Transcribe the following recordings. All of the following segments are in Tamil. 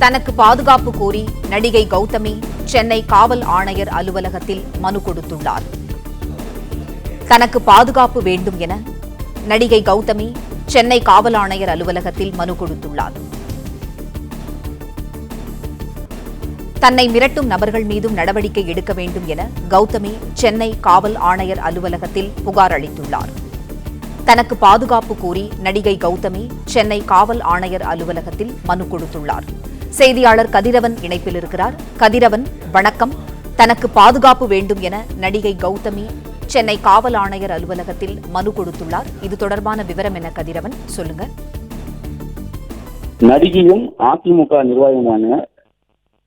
தனக்கு பாதுகாப்பு கோரி நடிகை கௌதமி சென்னை காவல் ஆணையர் அலுவலகத்தில் மனு கொடுத்துள்ளார். தனக்கு பாதுகாப்பு வேண்டும் என நடிகை கௌதமி சென்னை காவல் ஆணையர் அலுவலகத்தில் மனு கொடுத்துள்ளார். தன்னை மிரட்டும் நபர்கள் மீதும் நடவடிக்கை எடுக்க வேண்டும் என கௌதமி சென்னை காவல் ஆணையர் அலுவலகத்தில் புகார் அளித்துள்ளார். தனக்கு பாதுகாப்பு கோரி நடிகை கௌதமி சென்னை காவல் ஆணையர் அலுவலகத்தில் மனு கொடுத்துள்ளார். செய்தியாளர் கதிரவன் இணைப்பில் இருக்கிறார். கதிரவன், வணக்கம். தனக்கு பாதுகாப்பு வேண்டும் என நடிகை கௌதமி சென்னை காவல் ஆணையர் அலுவலகத்தில் மனு கொடுத்துள்ளார். இது தொடர்பான விவரம் என்ன கதிரவன், சொல்லுங்க. நடிகையும் அதிமுக நிர்வாகமான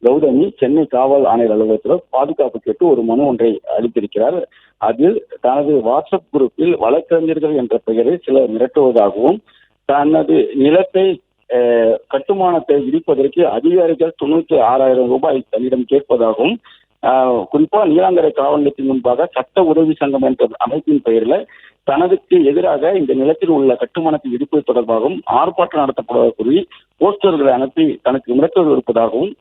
கௌதமி சென்னை காவல் ஆணையர் அலுவலகத்தில் பாதுகாப்பு கேட்டு ஒரு மனு ஒன்றை அளித்திருக்கிறார். அதில் தனது வாட்ஸ்அப் குரூப்பில் வழக்கறிஞர்கள் என்ற பெயரில் சிலர் மிரட்டுவதாகவும், தனது நிலத்தை கட்டுமானத்தை விதிப்பதற்கு அதிகாரிகள் 96,000 ரூபாய் தன்னிடம் கேட்பதாகவும், குறிப்பா நீலாங்கரை காவல் நிலையத்தின் முன்பாக சட்ட உதவி சங்கம் என்ற அமைப்பின் பெயரில் தனதுக்கு எதிராக இந்த நிலத்தில் உள்ள கட்டுமானத்தை விதிப்பது தொடர்பாகவும் ஆர்ப்பாட்டம் நடத்தப்படுவதாக கூறி போஸ்டர்களை அனுப்பி தனக்கு மிரட்டல் இருப்பதாகவும்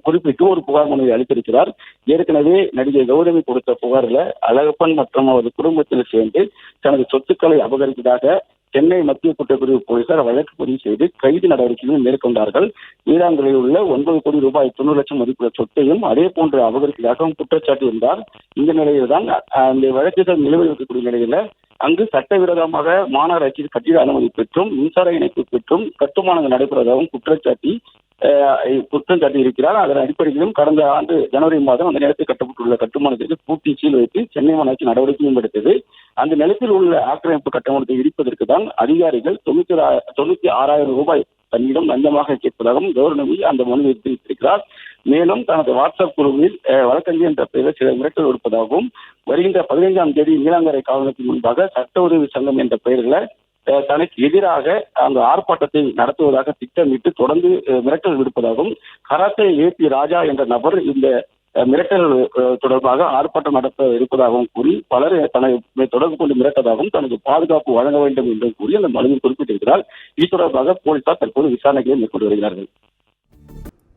குறிப்பிட்டு ஒரு புகார் மனுவை அளித்திருக்கிறார். ஏற்கனவே நடிகை கௌதமி கொடுத்த புகாரில் அழகப்பன் மற்றும் அவரது குடும்பத்தில் சேர்ந்து தனது சொத்துக்களை அபகரித்ததாக சென்னை மத்திய குற்றப்பிரிவு போலீசார் வழக்கு பதிவு செய்து கைது நடவடிக்கைகளை மேற்கொண்டார்கள். நீலாங்கரையில் உள்ள 9 கோடி ரூபாய் 90 லட்சம் மதிப்புள்ள சொத்தையும் அதே போன்று அபகரித்ததாகவும் குற்றச்சாட்டு இருந்தார். இந்த நிலையில்தான் அந்த வழக்குகள் நிலுவையில் இருக்கக்கூடிய நிலையில அங்கு சட்டவிரோதமாக மாநகராட்சி கட்டிட அனுமதி பெற்றும் மின்சார இணைப்பு பெற்றும் கட்டுமானங்கள் நடைபெறுவதாகவும் குற்றம் சாட்டி இருக்கிறார். அதன் அடிப்படையிலும் கடந்த ஆண்டு ஜனவரி மாதம் அந்த நிலத்தில் கட்டப்பட்டுள்ள கட்டுமானத்திற்கு பூட்டி சீல் வைத்து சென்னை மாநகராட்சி நடவடிக்கையும் எடுத்தது. அந்த நிலத்தில் உள்ள ஆக்கிரமிப்பு கட்டுமானத்தை இடிப்பதற்கு தான் அதிகாரிகள் 96,000 ரூபாய் தன்னிடம் லஞ்சமாக கேட்பதாகவும் கௌதமி அந்த மனுவை தெரிவித்திருக்கிறார். மேலும் தனது வாட்ஸ்அப் குழுவில் வழக்கறிஞர் என்ற பெயரில் சில மிரட்டல் இருப்பதாகவும், வருகின்ற 15ஆம் தேதி நீலாங்கரை காவல் நிலையத்தின் முன்பாக சட்ட உதவி சங்கம் என்ற பெயரில் தனக்கு எதிராக அந்த ஆர்ப்பாட்டத்தை நடத்துவதாக திட்டமிட்டு தொடர்ந்து மிரட்டல் விடுப்பதாகவும், கராத்தே ஏபி ராஜா என்ற நபர் இந்த மிரட்டல் தொடர்பாக ஆர்ப்பாட்டம் நடத்த இருப்பதாகவும் கூறி பலர் தன்னை தொடர்பு கொண்டு மிரட்டதாகவும் தனக்கு பாதுகாப்பு வழங்க வேண்டும் என்றும் கூறி அந்த மனுவில் குறிப்பிட்டிருக்கிறார். இது தொடர்பாக போலீசார் தற்போது விசாரணைகளை மேற்கொண்டு வருகிறார்கள்.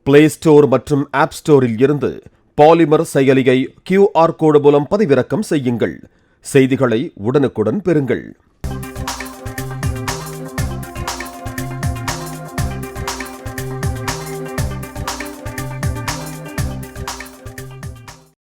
பிளே ஸ்டோர் மற்றும் ஆப் ஸ்டோரில் இருந்து பாலிமர் செயலியை QR கோடு மூலம் பதிவிறக்கம் செய்யுங்கள். செய்திகளை உடனுக்குடன் பெறுங்கள்.